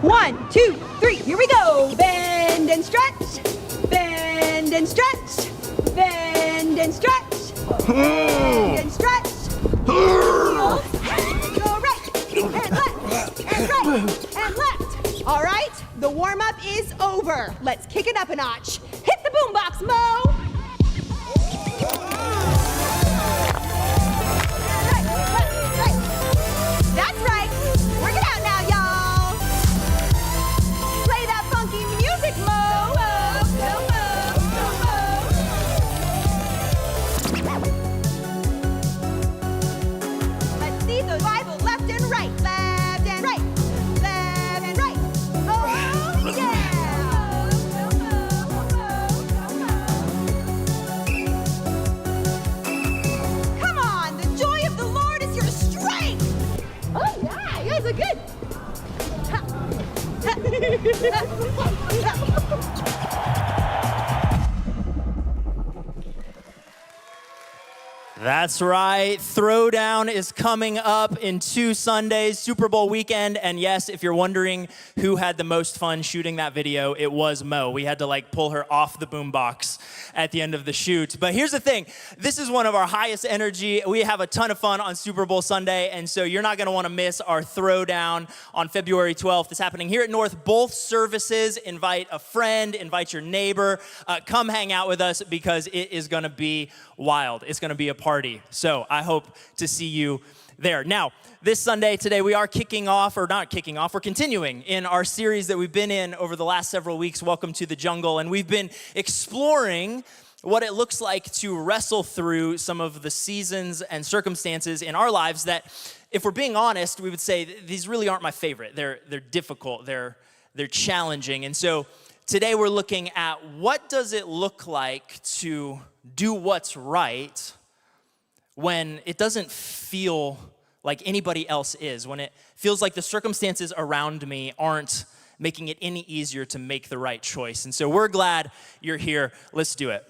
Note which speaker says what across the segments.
Speaker 1: 1, 2, 3, here we go. Bend and stretch, bend and stretch, bend and stretch, bend and stretch. Go right and left and right and left. All right, the warm-up is over. Let's kick it up a notch. Hit the boombox, Mo. That's right. Work it out now, y'all. Play that funky music, Mo. Let's see the Bible left and right. Left and right. Left and right. Oh, yeah. Come on. The joy of the Lord is your strength. Oh, yeah. You guys are good.
Speaker 2: That's right. Throwdown is coming up in 2 Sundays, Super Bowl weekend. And yes, if you're wondering who had the most fun shooting that video, it was Mo. We had to pull her off the boombox at the end of the shoot. But here's the thing. This is one of our highest energy. We have a ton of fun on Super Bowl Sunday. And so you're not going to want to miss our Throwdown on February 12th. It's happening here at North. Both services. Invite a friend, invite your neighbor. Come hang out with us because it is going to be wild. It's going to be a party. So I hope to see you there. Now, this Sunday, today, we are we're continuing in our series that we've been in over the last several weeks, Welcome to the Jungle. And we've been exploring what it looks like to wrestle through some of the seasons and circumstances in our lives that, if we're being honest, we would say these really aren't my favorite. They're difficult, they're challenging. And so today we're looking at what does it look like to do what's right when it doesn't feel like anybody else is, when it feels like the circumstances around me aren't making it any easier to make the right choice. And so we're glad you're here. Let's do it.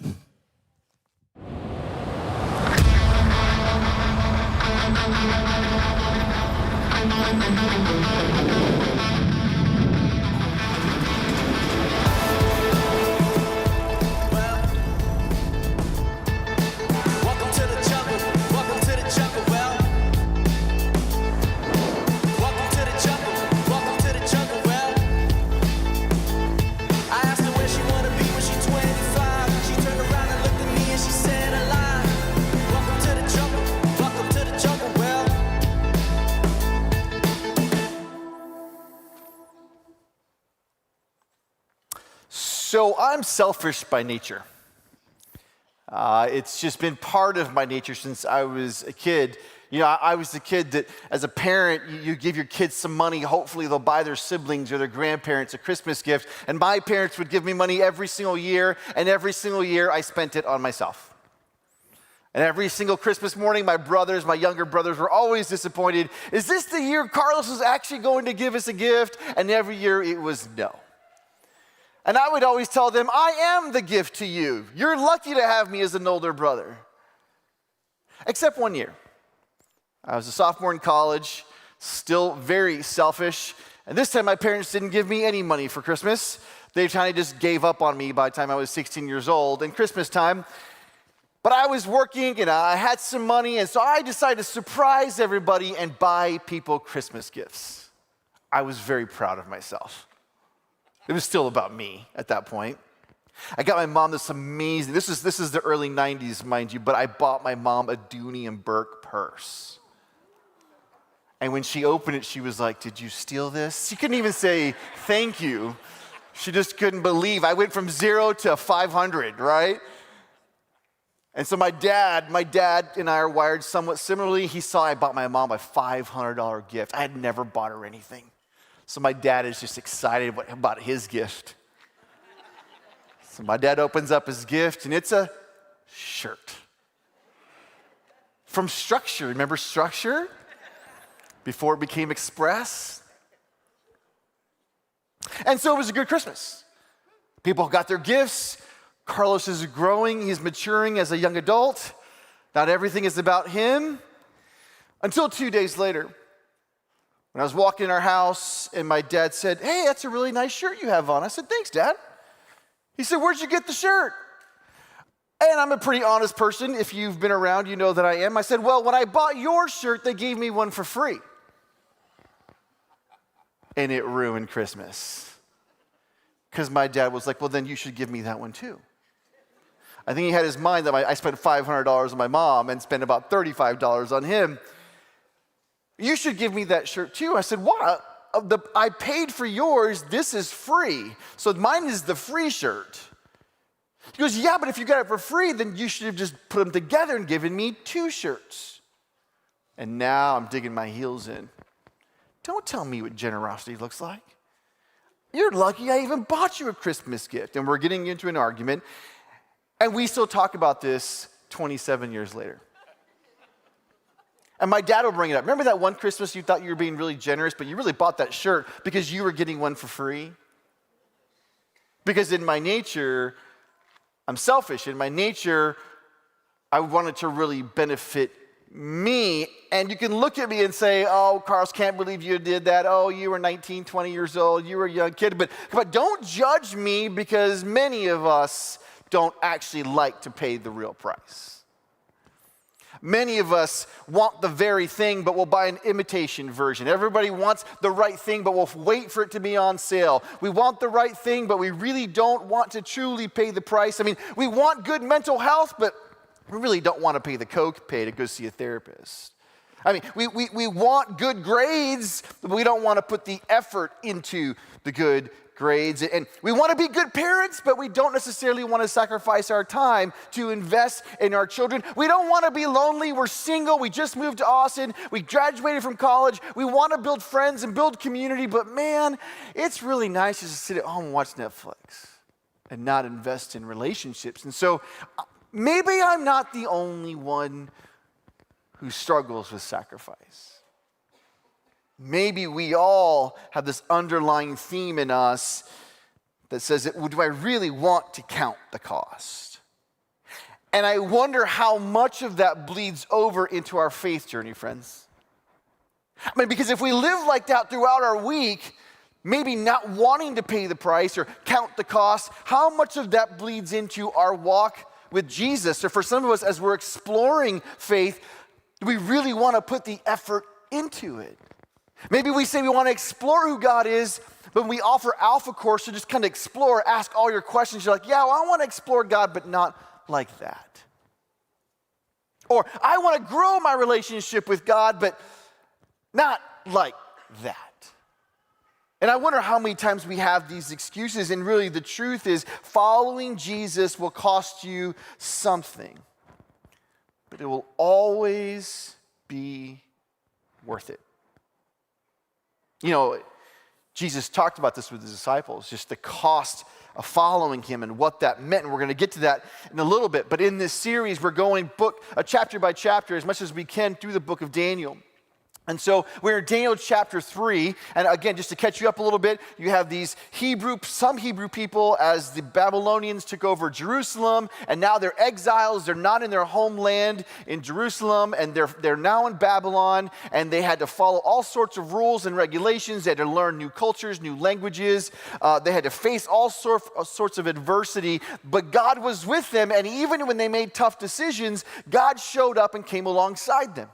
Speaker 3: So I'm selfish by nature. It's just been part of my nature since I was a kid. You know, I was the kid that, as a parent, you give your kids some money. Hopefully they'll buy their siblings or their grandparents a Christmas gift. And my parents would give me money every single year, and every single year I spent it on myself. And every single Christmas morning, my younger brothers were always disappointed. Is this the year Carlos is actually going to give us a gift? And every year it was no. And I would always tell them, I am the gift to you. You're lucky to have me as an older brother. Except one year. I was a sophomore in college, still very selfish. And this time my parents didn't give me any money for Christmas. They kind of just gave up on me by the time I was 16 years old and Christmas time. But I was working and I had some money, and so I decided to surprise everybody and buy people Christmas gifts. I was very proud of myself. It was still about me at that point. I got my mom this amazing, this is the early 90s, mind you, but I bought my mom a Dooney and Burke purse. And when she opened it, she was like, did you steal this? She couldn't even say thank you. She just couldn't believe. I went from 0 to 500, right? And so my dad and I are wired somewhat similarly. He saw I bought my mom a $500 gift. I had never bought her anything. So my dad is just excited about his gift. So my dad opens up his gift, and it's a shirt. From Structure. Remember Structure? Before it became Express. And so it was a good Christmas. People got their gifts. Carlos is growing. He's maturing as a young adult. Not everything is about him. Until 2 days later, When I was walking in our house and my dad said, "Hey, that's a really nice shirt you have on." I said, "Thanks, Dad." He said, "Where'd you get the shirt?" And I'm a pretty honest person. If you've been around, you know that I am. I said, "Well, when I bought your shirt, they gave me one for free." And it ruined Christmas. Because my dad was like, "Well, then you should give me that one too." I think he had his mind that I spent $500 on my mom and spent about $35 on him. "You should give me that shirt too." I said, "What? I paid for yours. This is free. So mine is the free shirt." He goes, "Yeah, but if you got it for free, then you should have just put them together and given me two shirts." And now I'm digging my heels in. Don't tell me what generosity looks like. You're lucky I even bought you a Christmas gift. And we're getting into an argument. And we still talk about this 27 years later. And my dad will bring it up. "Remember that one Christmas you thought you were being really generous, but you really bought that shirt because you were getting one for free?" Because in my nature, I'm selfish. In my nature, I wanted to really benefit me. And you can look at me and say, "Oh, Carlos, can't believe you did that. Oh, you were 19, 20 years old. You were a young kid." But don't judge me, because many of us don't actually like to pay the real price. Many of us want the very thing, but we'll buy an imitation version. Everybody wants the right thing, but we'll wait for it to be on sale. We want the right thing, but we really don't want to truly pay the price. I mean, we want good mental health, but we really don't want to pay the co-pay to go see a therapist. I mean, we want good grades, but we don't want to put the effort into the good grades. And we want to be good parents, but we don't necessarily want to sacrifice our time to invest in our children. We don't want to be lonely. We're single. We just moved to Austin. We graduated from college. We want to build friends and build community, but man, it's really nice just to sit at home and watch Netflix and not invest in relationships. And so maybe I'm not the only one who struggles with sacrifice. Maybe we all have this underlying theme in us that says, do I really want to count the cost? And I wonder how much of that bleeds over into our faith journey, friends. I mean, because if we live like that throughout our week, maybe not wanting to pay the price or count the cost, how much of that bleeds into our walk with Jesus? Or for some of us, as we're exploring faith, do we really want to put the effort into it? Maybe we say we want to explore who God is, but when we offer Alpha Course to just kind of explore, ask all your questions, you're like, "Yeah, well, I want to explore God, but not like that." Or, "I want to grow my relationship with God, but not like that." And I wonder how many times we have these excuses, and really the truth is following Jesus will cost you something, but it will always be worth it. You know, Jesus talked about this with his disciples, just the cost of following him and what that meant. And we're going to get to that in a little bit. But in this series, we're going chapter by chapter as much as we can through the book of Daniel. And so we're in Daniel chapter 3, and again, just to catch you up a little bit, you have some Hebrew people as the Babylonians took over Jerusalem, and now they're exiles. They're not in their homeland in Jerusalem, and they're now in Babylon, and they had to follow all sorts of rules and regulations. They had to learn new cultures, new languages. They had to face all sorts of adversity, but God was with them, and even when they made tough decisions, God showed up and came alongside them.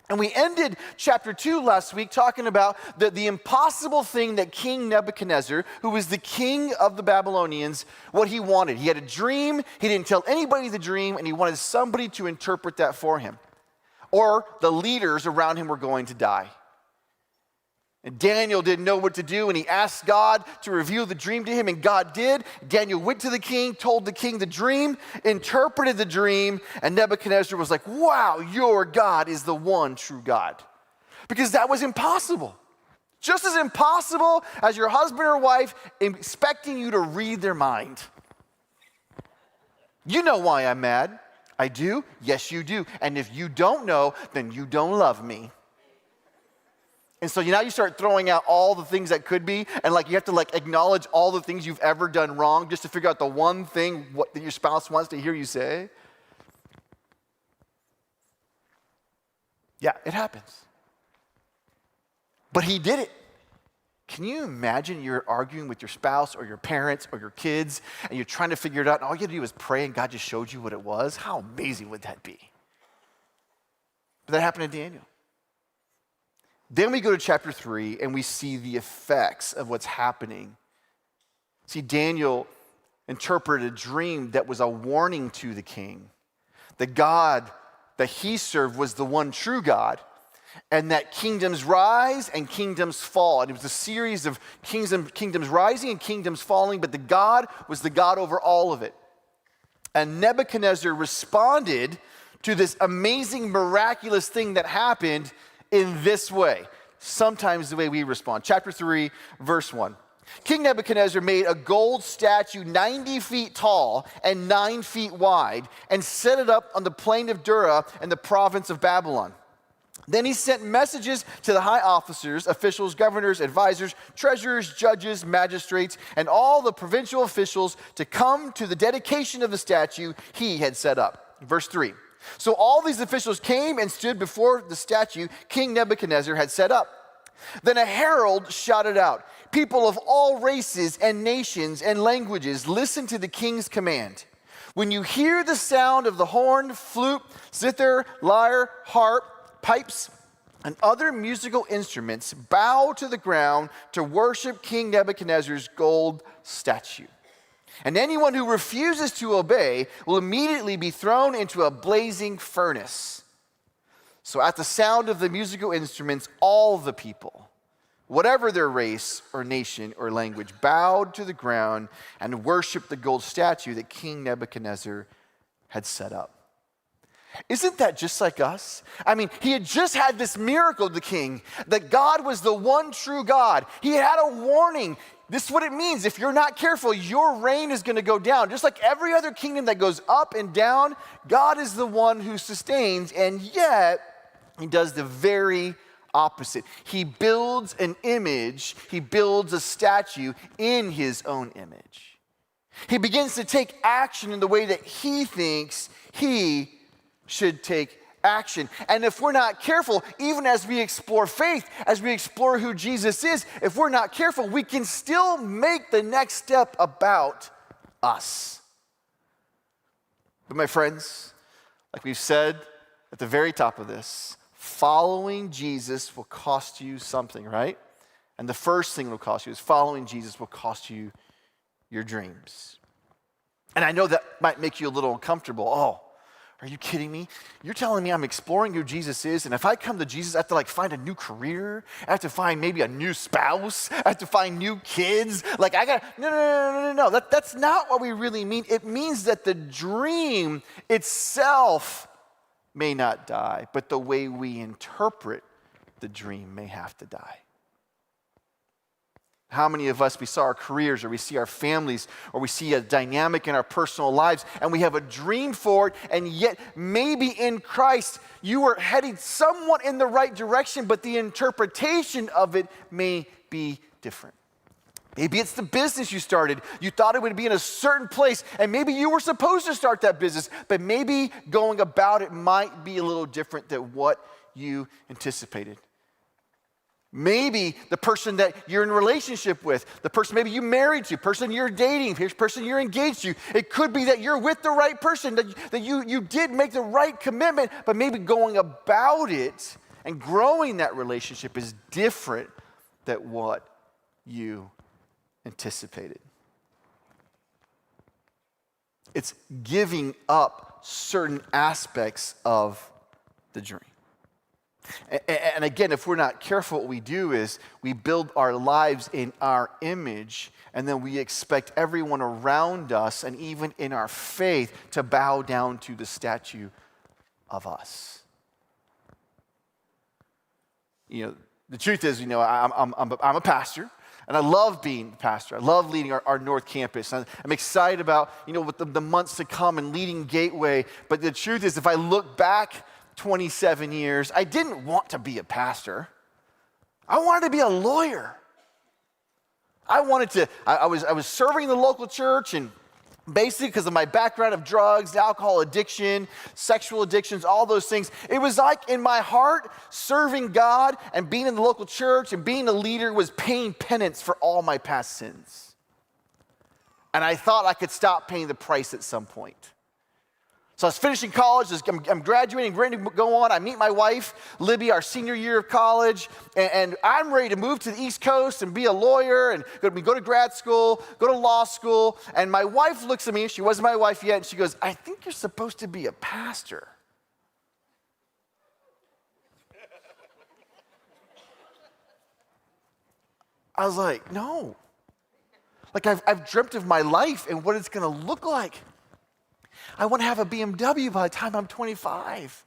Speaker 3: And we ended chapter 2 last week talking about the impossible thing that King Nebuchadnezzar, who was the king of the Babylonians, what he wanted. He had a dream. He didn't tell anybody the dream, and he wanted somebody to interpret that for him. Or the leaders around him were going to die. And Daniel didn't know what to do, and he asked God to reveal the dream to him, and God did. Daniel went to the king, told the king the dream, interpreted the dream, and Nebuchadnezzar was like, "Wow, your God is the one true God." Because that was impossible. Just as impossible as your husband or wife expecting you to read their mind. You know why I'm mad. I do? Yes, you do. And if you don't know, then you don't love me. And so now you start throwing out all the things that could be, and you have to acknowledge all the things you've ever done wrong just to figure out the one thing that your spouse wants to hear you say. Yeah, it happens. But he did it. Can you imagine you're arguing with your spouse or your parents or your kids and you're trying to figure it out and all you had to do was pray and God just showed you what it was? How amazing would that be? But that happened to Daniel. Then we go to chapter 3 and we see the effects of what's happening. See, Daniel interpreted a dream that was a warning to the king. The God that he served was the one true God, and that kingdoms rise and kingdoms fall. And it was a series of kingdoms rising and kingdoms falling, but the God was the God over all of it. And Nebuchadnezzar responded to this amazing, miraculous thing that happened in this way. Sometimes the way we respond. Chapter 3, verse 1. King Nebuchadnezzar made a gold statue 90 feet tall and 9 feet wide and set it up on the plain of Dura in the province of Babylon. Then he sent messages to the high officers, officials, governors, advisors, treasurers, judges, magistrates, and all the provincial officials to come to the dedication of the statue he had set up. Verse 3. So all these officials came and stood before the statue King Nebuchadnezzar had set up. Then a herald shouted out, "People of all races and nations and languages, listen to the king's command. When you hear the sound of the horn, flute, zither, lyre, harp, pipes, and other musical instruments, bow to the ground to worship King Nebuchadnezzar's gold statue. And anyone who refuses to obey will immediately be thrown into a blazing furnace." So at the sound of the musical instruments, all the people, whatever their race or nation or language, bowed to the ground and worshiped the gold statue that King Nebuchadnezzar had set up. Isn't that just like us? I mean, he had just had this miracle, the king, that God was the one true God. He had a warning. This is what it means. If you're not careful, your reign is going to go down. Just like every other kingdom that goes up and down, God is the one who sustains, and yet he does the very opposite. He builds an image, he builds a statue in his own image. He begins to take action in the way that he thinks he should take action. And if we're not careful, even as we explore faith, as we explore who Jesus is, if we're not careful, we can still make the next step about us. But my friends, like we've said at the very top of this, following Jesus will cost you something, right? And the first thing it will cost you is following Jesus will cost you your dreams. And I know that might make you a little uncomfortable. Oh, are you kidding me? You're telling me I'm exploring who Jesus is, and if I come to Jesus, I have to find a new career? I have to find maybe a new spouse? I have to find new kids? No. That's not what we really mean. It means that the dream itself may not die, but the way we interpret the dream may have to die. How many of us, we saw our careers or we see our families or we see a dynamic in our personal lives and we have a dream for it, and yet maybe in Christ you were heading somewhat in the right direction, but the interpretation of it may be different. Maybe it's the business you started. You thought it would be in a certain place, and maybe you were supposed to start that business, but maybe going about it might be a little different than what you anticipated. Maybe the person that you're in a relationship with, the person maybe you married to, person you're dating, the person you're engaged to, it could be that you're with the right person, that you did make the right commitment, but maybe going about it and growing that relationship is different than what you anticipated. It's giving up certain aspects of the dream. And again, if we're not careful, what we do is we build our lives in our image, and then we expect everyone around us, and even in our faith, to bow down to the statue of us. The truth is, I'm a pastor. And I love being a pastor. I love leading our North Campus. I'm excited about, with the months to come and leading Gateway. But the truth is, if I look back 27 years, I didn't want to be a pastor. I wanted to be a lawyer. I was serving the local church, and Basically, because of my background of drugs, alcohol addiction, sexual addictions, all those things, it was like in my heart, serving God and being in the local church and being a leader was paying penance for all my past sins. And I thought I could stop paying the price at some point. So I was finishing college, I'm graduating, ready to go on. I meet my wife, Libby, our senior year of college, and I'm ready to move to the East Coast and be a lawyer and go to grad school, go to law school. And my wife looks at me, she wasn't my wife yet, and she goes, I think you're supposed to be a pastor. I was like, no. Like I've dreamt of my life and what it's gonna look like. I want to have a BMW by the time I'm 25.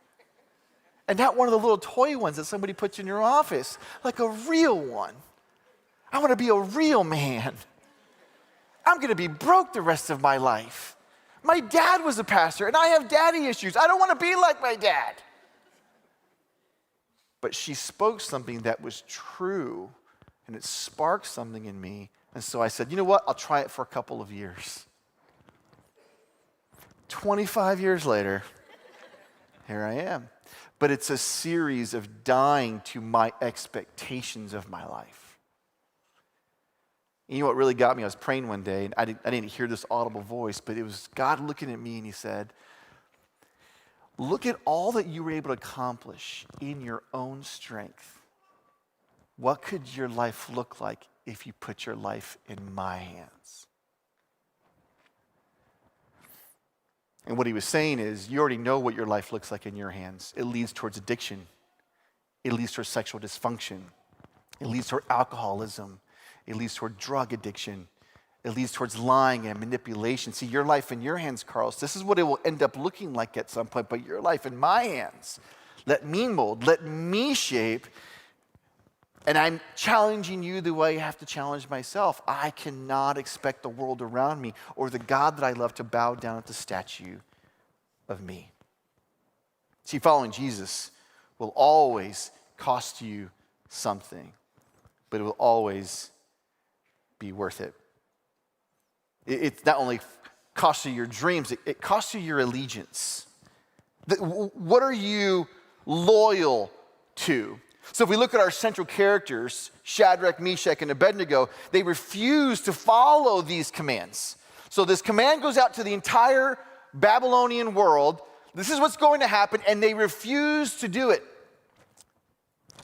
Speaker 3: And not one of the little toy ones that somebody puts in your office, like a real one. I want to be a real man. I'm going to be broke the rest of my life. My dad was a pastor, and I have daddy issues. I don't want to be like my dad. But she spoke something that was true, and it sparked something in me. And so I said, you know what? I'll try it for a couple of years. 25 years later, here I am. But it's a series of dying to my expectations of my life. And you know what really got me? I was praying one day, and I didn't hear this audible voice, but it was God looking at me, and he said, look at all that you were able to accomplish in your own strength. What could your life look like if you put your life in my hands? And what he was saying is, you already know what your life looks like in your hands. It leads towards addiction. It leads towards sexual dysfunction. It leads toward alcoholism. It leads toward drug addiction. It leads towards lying and manipulation. See, your life in your hands, Carlos, this is what it will end up looking like at some point, but your life in my hands. Let me mold, let me shape. And I'm challenging you the way I have to challenge myself. I cannot expect the world around me or the God that I love to bow down at the statue of me. See, following Jesus will always cost you something, but it will always be worth it. It not only costs you your dreams, it costs you your allegiance. What are you loyal to? So if we look at our central characters, Shadrach, Meshach, and Abednego, they refuse to follow these commands. So this command goes out to the entire Babylonian world. This is what's going to happen, and they refuse to do it.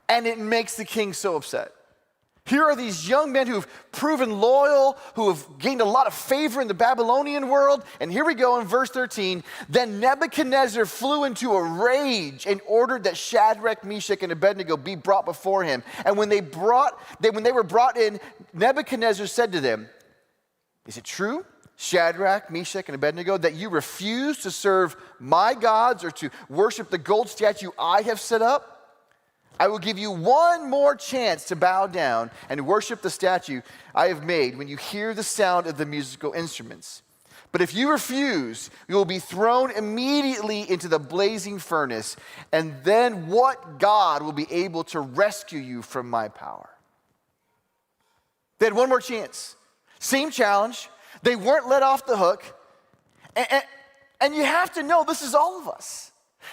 Speaker 3: And it makes the king so upset. Here are these young men who've proven loyal, who have gained a lot of favor in the Babylonian world. And here we go in verse 13. Then Nebuchadnezzar flew into a rage and ordered that Shadrach, Meshach, and Abednego be brought before him. And when they were brought in, Nebuchadnezzar said to them, is it true, Shadrach, Meshach, and Abednego, that you refuse to serve my gods or to worship the gold statue I have set up? I will give you one more chance to bow down and worship the statue I have made when you hear the sound of the musical instruments. But if you refuse, you will be thrown immediately into the blazing furnace, and then what God will be able to rescue you from my power? They had one more chance. Same challenge. They weren't let off the hook. And you have to know this is all of us.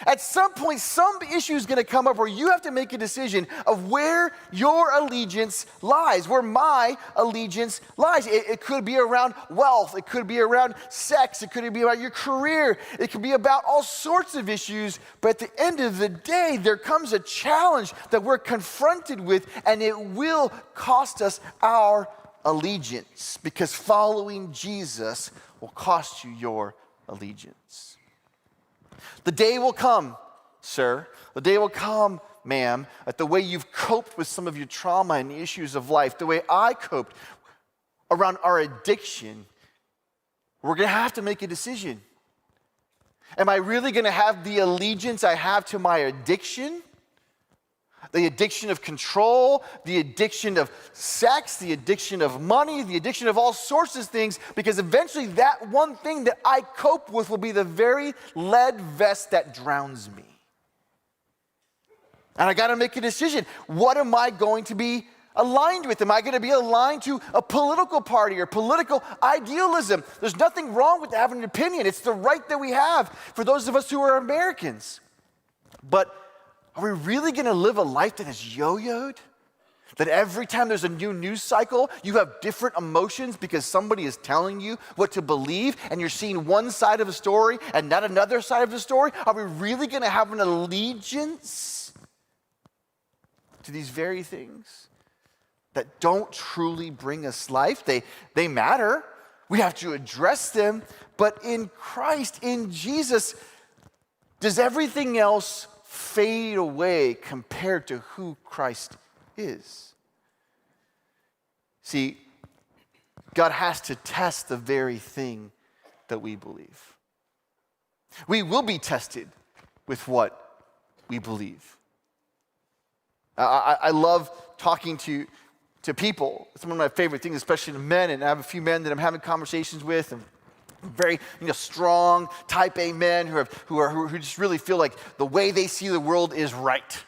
Speaker 3: At some point, some issue is going to come up where you have to make a decision of where your allegiance lies, where my allegiance lies. It could be around wealth. It could be around sex. It could be about your career. It could be about all sorts of issues. But at the end of the day, there comes a challenge that we're confronted with, and it will cost us our allegiance, because following Jesus will cost you your allegiance. The day will come, sir, the day will come, ma'am, that the way you've coped with some of your trauma and issues of life, the way I coped around our addiction, we're going to have to make a decision. Am I really going to have the allegiance I have to my addiction? The addiction of control, the addiction of sex, the addiction of money, the addiction of all sorts of things, because eventually that one thing that I cope with will be the very lead vest that drowns me. And I got to make a decision. What am I going to be aligned with? Am I going to be aligned to a political party or political idealism? There's nothing wrong with having an opinion. It's the right that we have for those of us who are Americans. But are we really going to live a life that is yo-yoed? That every time there's a new news cycle, you have different emotions because somebody is telling you what to believe and you're seeing one side of a story and not another side of the story? Are we really going to have an allegiance to these very things that don't truly bring us life? They matter. We have to address them. But in Christ, in Jesus, does everything else fade away compared to who Christ is? See, God has to test the very thing that we believe. We will be tested with what we believe. I love talking to people. It's one of my favorite things, especially to men, and I have a few men that I'm having conversations with, and very strong type A men who just really feel like the way they see the world is right.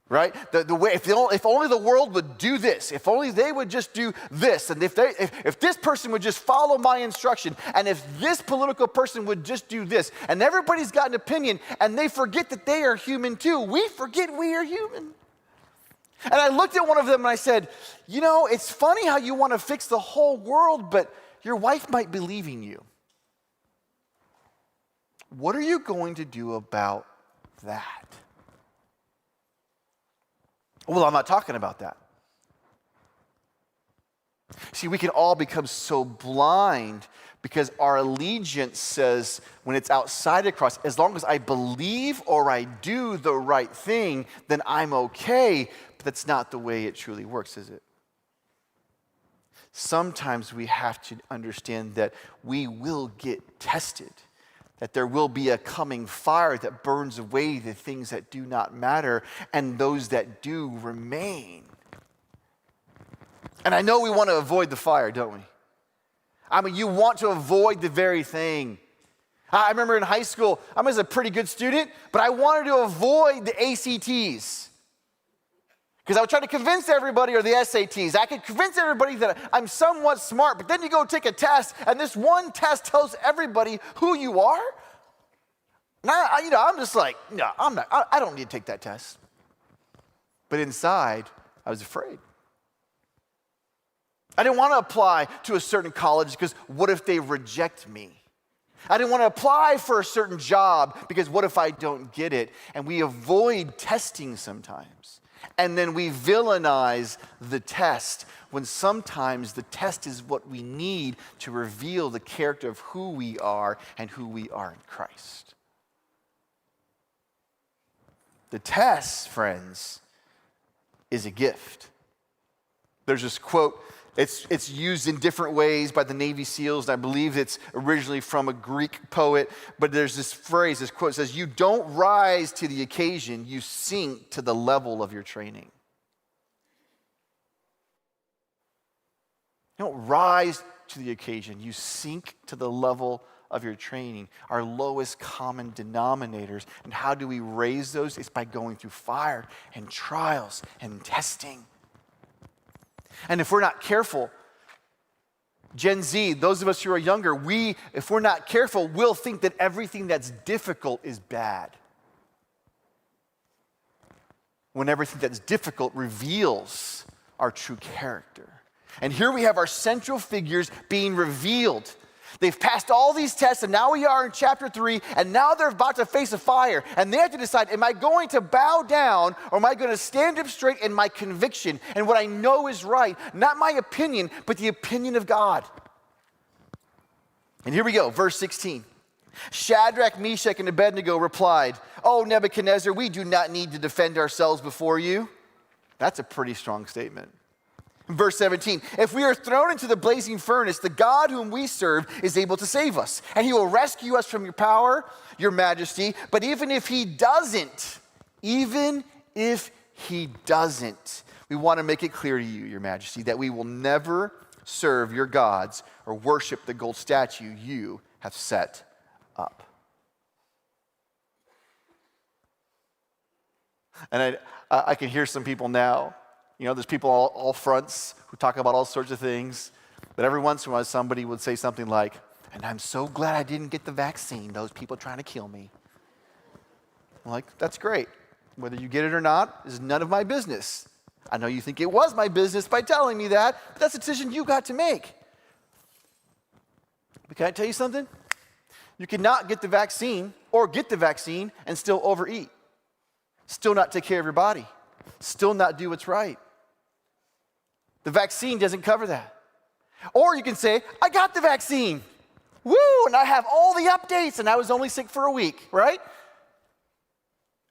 Speaker 3: Right? The way, if only the world would do this, if only they would just do this, and if this person would just follow my instruction, and if this political person would just do this, and everybody's got an opinion, and they forget that they are human too. We forget we are human. And I looked at one of them and I said, it's funny how you want to fix the whole world, but your wife might be leaving you. What are you going to do about that? Well, I'm not talking about that. See, we can all become so blind because our allegiance says when it's outside of Christ, as long as I believe or I do the right thing, then I'm okay. But that's not the way it truly works, is it? Sometimes we have to understand that we will get tested, that there will be a coming fire that burns away the things that do not matter, and those that do remain. And I know we want to avoid the fire, don't we? I mean, you want to avoid the very thing. I remember in high school, I was a pretty good student, but I wanted to avoid the ACTs. Because I would try to convince everybody, or the SATs. I could convince everybody that I'm somewhat smart, but then you go take a test, and this one test tells everybody who you are. Now, I'm just like, no, I'm not. I don't need to take that test. But inside, I was afraid. I didn't want to apply to a certain college because what if they reject me? I didn't want to apply for a certain job because what if I don't get it? And we avoid testing sometimes. And then we villainize the test when sometimes the test is what we need to reveal the character of who we are and who we are in Christ. The test, friends, is a gift. There's this quote, it's used in different ways by the Navy SEALs, and I believe it's originally from a Greek poet, but there's this phrase, this quote says, "You don't rise to the occasion, you sink to the level of your training." You don't rise to the occasion, you sink to the level of your training, our lowest common denominators. And how do we raise those? It's by going through fire and trials and testing. And if we're not careful, Gen Z, those of us who are younger, if we're not careful, we'll think that everything that's difficult is bad. When everything that's difficult reveals our true character. And here we have our central figures being revealed. They've passed all these tests, and now we are in chapter 3, and now they're about to face a fire. And they have to decide, am I going to bow down, or am I going to stand up straight in my conviction and what I know is right? Not my opinion, but the opinion of God. And here we go, verse 16. Shadrach, Meshach, and Abednego replied, "O Nebuchadnezzar, we do not need to defend ourselves before you." That's a pretty strong statement. Verse 17, "If we are thrown into the blazing furnace, the God whom we serve is able to save us, and he will rescue us from your power, your majesty. But even if he doesn't, we want to make it clear to you, your majesty, that we will never serve your gods or worship the gold statue you have set up." And I can hear some people now You know, there's people all fronts who talk about all sorts of things. But every once in a while, somebody would say something like, and I'm so glad I didn't get the vaccine, those people trying to kill me. I'm like, that's great. Whether you get it or not is none of my business. I know you think it was my business by telling me that, but that's a decision you got to make. But can I tell you something? You cannot get the vaccine or get the vaccine and still overeat. Still not take care of your body. Still not do what's right. The vaccine doesn't cover that. Or you can say, I got the vaccine. Woo, and I have all the updates and I was only sick for a week, right?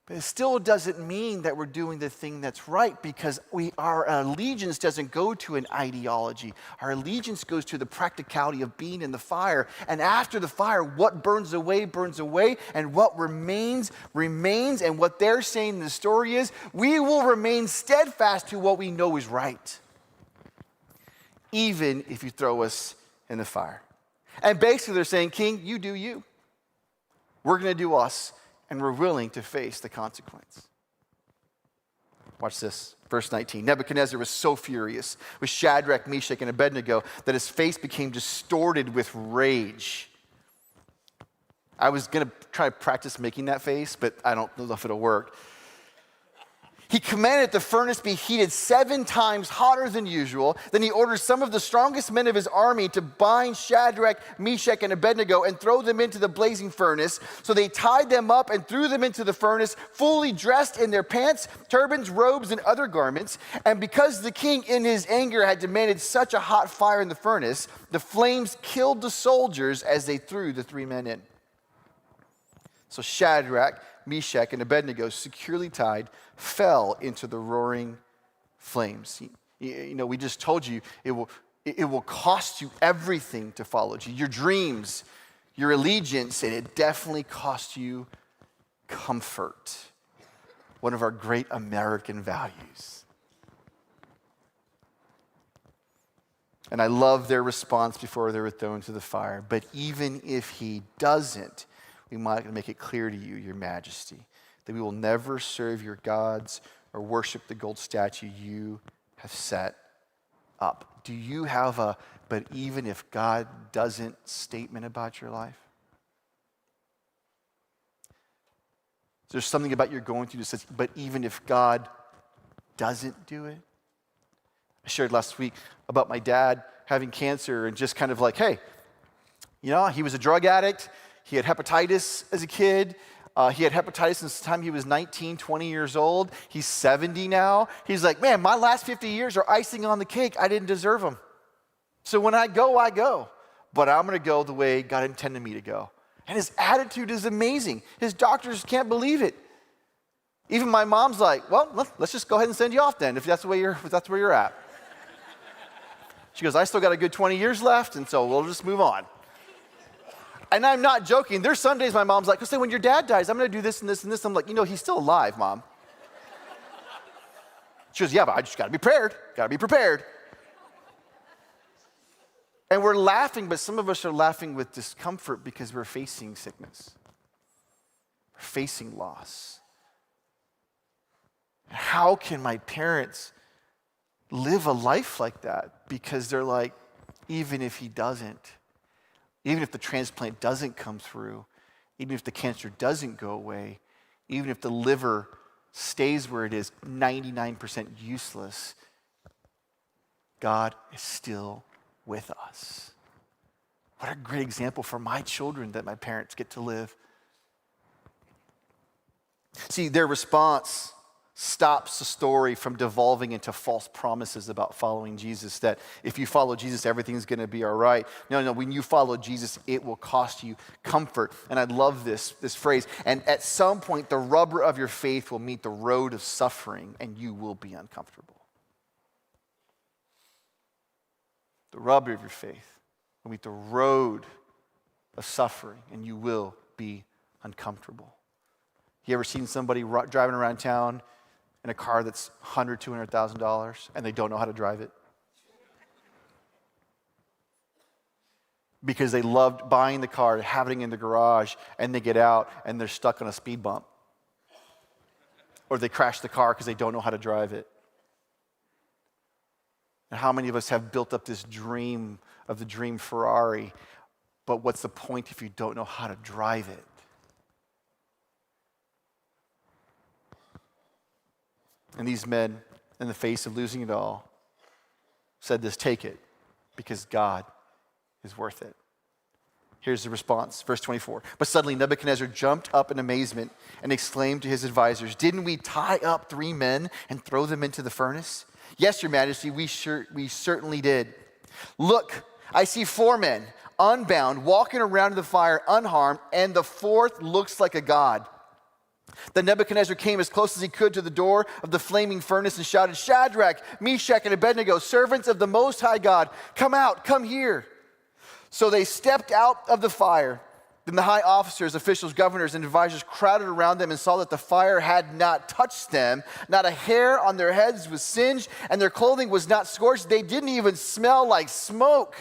Speaker 3: But it still doesn't mean that we're doing the thing that's right, because our allegiance doesn't go to an ideology. Our allegiance goes to the practicality of being in the fire. And after the fire, what burns away, and what remains, remains. And what they're saying in the story is, we will remain steadfast to what we know is right, even if you throw us in the fire. And basically they're saying, King, you do you. We're going to do us, and we're willing to face the consequence. Watch this, verse 19. Nebuchadnezzar was so furious with Shadrach, Meshach, and Abednego that his face became distorted with rage. I was going to try to practice making that face, but I don't know if it'll work. He commanded the furnace be heated 7 times hotter than usual. Then he ordered some of the strongest men of his army to bind Shadrach, Meshach, and Abednego and throw them into the blazing furnace. So they tied them up and threw them into the furnace, fully dressed in their pants, turbans, robes, and other garments. And because the king in his anger had demanded such a hot fire in the furnace, the flames killed the soldiers as they threw the 3 men in. So Shadrach, Meshach, and Abednego, securely tied, fell into the roaring flames. You know, we just told you it will cost you everything to follow Jesus. Your dreams, your allegiance, and it definitely costs you comfort. One of our great American values. And I love their response before they were thrown into the fire. But even if he doesn't, we might make it clear to you, your majesty, that we will never serve your gods or worship the gold statue you have set up. Do you have a, but even if God doesn't statement about your life? There's something about you're going through that says, but even if God doesn't do it? I shared last week about my dad having cancer and just kind of like, hey, you know, he was a drug addict. He had hepatitis as a kid. He had hepatitis since the time he was 19, 20 years old. He's 70 now. He's like, man, my last 50 years are icing on the cake. I didn't deserve them. So when I go, I go. But I'm going to go the way God intended me to go. And his attitude is amazing. His doctors can't believe it. Even my mom's like, well, let's just go ahead and send you off then, if that's where you're at. She goes, I still got a good 20 years left, and so we'll just move on. And I'm not joking. There's some days my mom's like, when your dad dies, I'm going to do this and this and this. I'm like, he's still alive, Mom. She goes, yeah, but I just got to be prepared. Got to be prepared. And we're laughing, but some of us are laughing with discomfort because we're facing sickness. We're facing loss. How can my parents live a life like that? Because they're like, even if he doesn't, even if the transplant doesn't come through, even if the cancer doesn't go away, even if the liver stays where it is, 99% useless, God is still with us. What a great example for my children that my parents get to live. See, their response stops the story from devolving into false promises about following Jesus, that if you follow Jesus, everything's going to be all right. No, when you follow Jesus, it will cost you comfort. And I love this phrase. And at some point, the rubber of your faith will meet the road of suffering, and you will be uncomfortable. The rubber of your faith will meet the road of suffering, and you will be uncomfortable. You ever seen somebody driving around town in a car that's $100,000, $200,000, and they don't know how to drive it? Because they loved buying the car, having it in the garage, and they get out and they're stuck on a speed bump. Or they crash the car because they don't know how to drive it. And how many of us have built up this dream of the dream Ferrari, but what's the point if you don't know how to drive it? And these men, in the face of losing it all, said this, take it, because God is worth it. Here's the response, verse 24. But suddenly Nebuchadnezzar jumped up in amazement and exclaimed to his advisors, didn't we tie up 3 men and throw them into the furnace? Yes, your majesty, we certainly did. Look, I see 4 men, unbound, walking around in the fire unharmed, and the 4th looks like a god. Then Nebuchadnezzar came as close as he could to the door of the flaming furnace and shouted, Shadrach, Meshach, and Abednego, servants of the Most High God, come out, come here. So they stepped out of the fire. Then the high officers, officials, governors, and advisors crowded around them and saw that the fire had not touched them. Not a hair on their heads was singed, and their clothing was not scorched. They didn't even smell like smoke.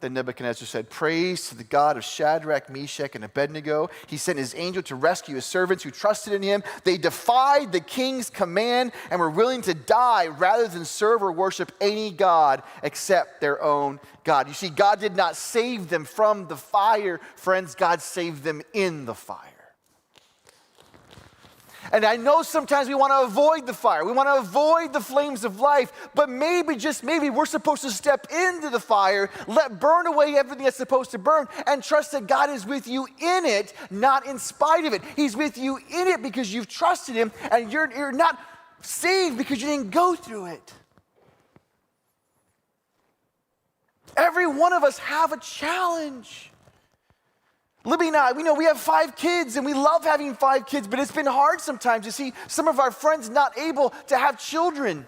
Speaker 3: Then Nebuchadnezzar said, praise to the God of Shadrach, Meshach, and Abednego. He sent his angel to rescue his servants who trusted in him. They defied the king's command and were willing to die rather than serve or worship any god except their own God. You see, God did not save them from the fire, friends. God saved them in the fire. And I know sometimes we want to avoid the fire. We want to avoid the flames of life. But maybe, just maybe, we're supposed to step into the fire, burn away everything that's supposed to burn, and trust that God is with you in it, not in spite of it. He's with you in it because you've trusted him, and you're not saved because you didn't go through it. Every one of us have a challenge. Libby and I, we have 5 kids, and we love having 5 kids, but it's been hard sometimes to see some of our friends not able to have children.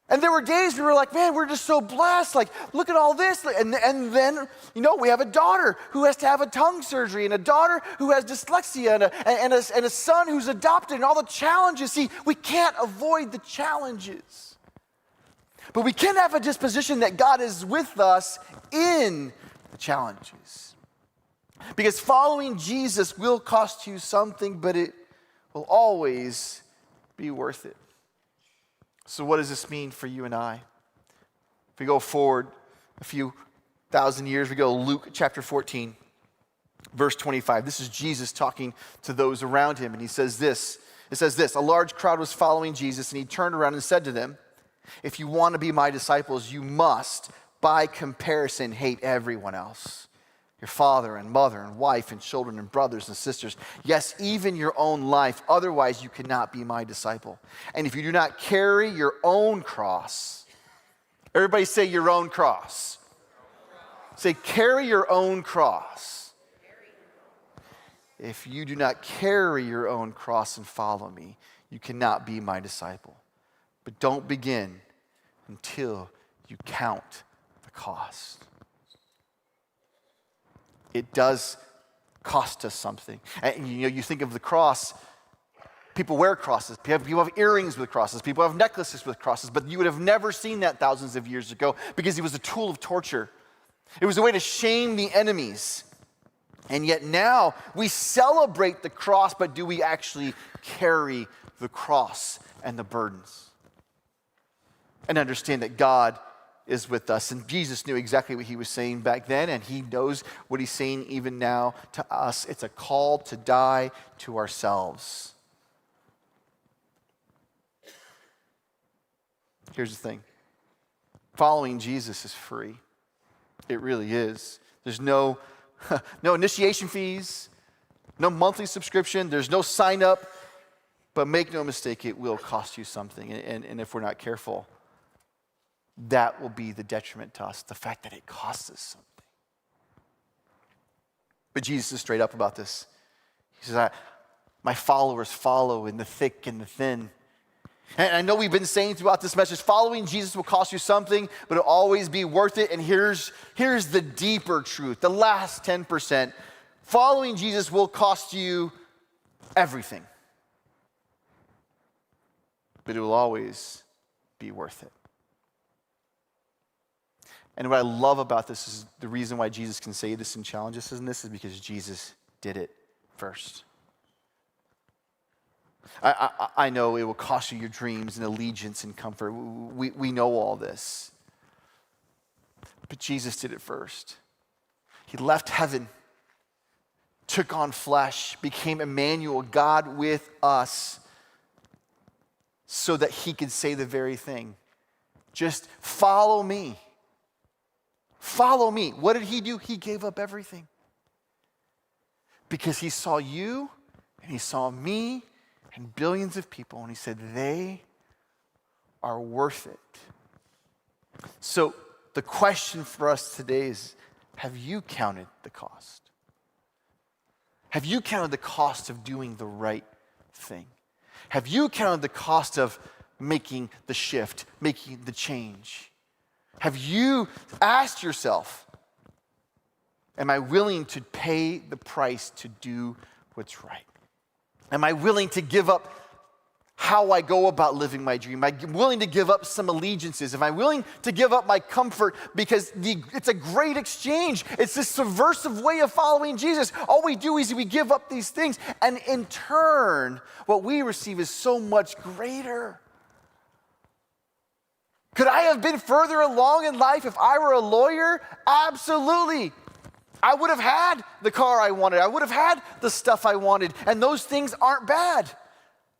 Speaker 3: And there were days we were like, man, we're just so blessed. Like, look at all this. And then, we have a daughter who has to have a tongue surgery, and a daughter who has dyslexia, and a son who's adopted, and all the challenges. See, we can't avoid the challenges. But we can have a disposition that God is with us in the challenges. Because following Jesus will cost you something, but it will always be worth it. So what does this mean for you and I? If we go forward a few thousand years, we go Luke chapter 14, verse 25. This is Jesus talking to those around him, and he says this. It says this, a large crowd was following Jesus, and he turned around and said to them, if you want to be my disciples, you must, by comparison, hate everyone else. Your father and mother and wife and children and brothers and sisters. Yes, even your own life. Otherwise, you cannot be my disciple. And if you do not carry your own cross, everybody say your own cross. Say, carry your own cross. If you do not carry your own cross and follow me, you cannot be my disciple. But don't begin until you count the cost. It does cost us something. And you think of the cross, people wear crosses. People have earrings with crosses. People have necklaces with crosses. But you would have never seen that thousands of years ago because it was a tool of torture. It was a way to shame the enemies. And yet now we celebrate the cross, but do we actually carry the cross and the burdens? And understand that God is with us. And Jesus knew exactly what he was saying back then, and he knows what he's saying even now to us. It's a call to die to ourselves. Here's the thing. Following Jesus is free. It really is. There's no initiation fees, no monthly subscription, there's no sign up, but make no mistake, it will cost you something. And if we're not careful, that will be the detriment to us, the fact that it costs us something. But Jesus is straight up about this. He says, my followers follow in the thick and the thin. And I know we've been saying throughout this message, following Jesus will cost you something, but it'll always be worth it. And here's the deeper truth, the last 10%. Following Jesus will cost you everything, but it will always be worth it. And what I love about this is the reason why Jesus can say this and challenge us in this is because Jesus did it first. I know it will cost you your dreams and allegiance and comfort. We know all this. But Jesus did it first. He left heaven, took on flesh, became Emmanuel, God with us, so that he could say the very thing. Just follow me. Follow me. What did he do? He gave up everything. Because he saw you and he saw me and billions of people, and he said, they are worth it. So the question for us today is, have you counted the cost? Have you counted the cost of doing the right thing? Have you counted the cost of making the shift, making the change? Have you asked yourself, am I willing to pay the price to do what's right? Am I willing to give up how I go about living my dream? Am I willing to give up some allegiances? Am I willing to give up my comfort? Because it's a great exchange. It's this subversive way of following Jesus. All we do is we give up these things, and in turn, what we receive is so much greater. Could I have been further along in life if I were a lawyer? Absolutely. I would have had the car I wanted. I would have had the stuff I wanted. And those things aren't bad.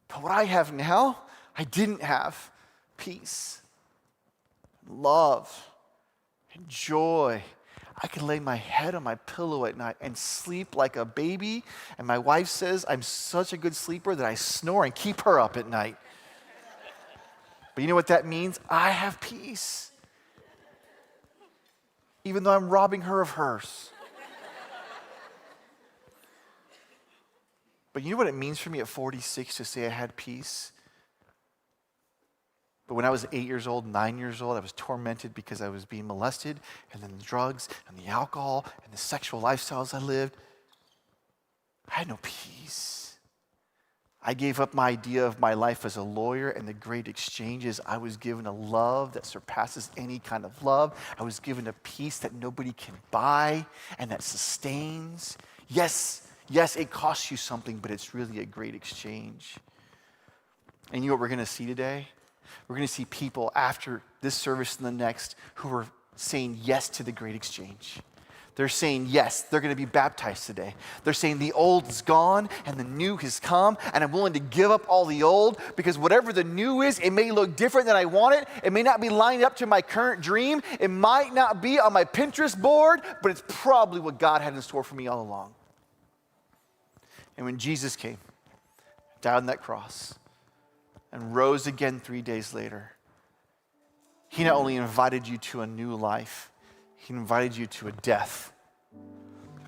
Speaker 3: But what I have now, I didn't have peace, love, and joy. I could lay my head on my pillow at night and sleep like a baby. And my wife says I'm such a good sleeper that I snore and keep her up at night. But you know what that means? I have peace. Even though I'm robbing her of hers. But you know what it means for me at 46 to say I had peace? But when I was 8 years old, 9 years old, I was tormented because I was being molested, and then the drugs and the alcohol and the sexual lifestyles I lived. I had no peace. I gave up my idea of my life as a lawyer, and the great exchange is I was given a love that surpasses any kind of love. I was given a peace that nobody can buy and that sustains. Yes, it costs you something, but it's really a great exchange. And you know what we're going to see today? We're going to see people after this service and the next who are saying yes to the great exchange. They're saying yes. They're going to be baptized today. They're saying the old is gone and the new has come, and I'm willing to give up all the old because whatever the new is, it may look different than I want it. It may not be lined up to my current dream. It might not be on my Pinterest board, but it's probably what God had in store for me all along. And when Jesus came, died on that cross, and rose again 3 days later, he not only invited you to a new life, he invited you to a death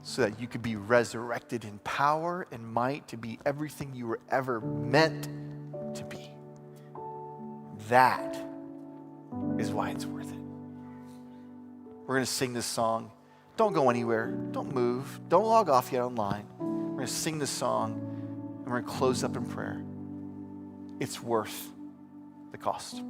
Speaker 3: so that you could be resurrected in power and might to be everything you were ever meant to be. That is why it's worth it. We're going to sing this song. Don't go anywhere. Don't move. Don't log off yet online. We're going to sing this song, and we're going to close up in prayer. It's worth the cost.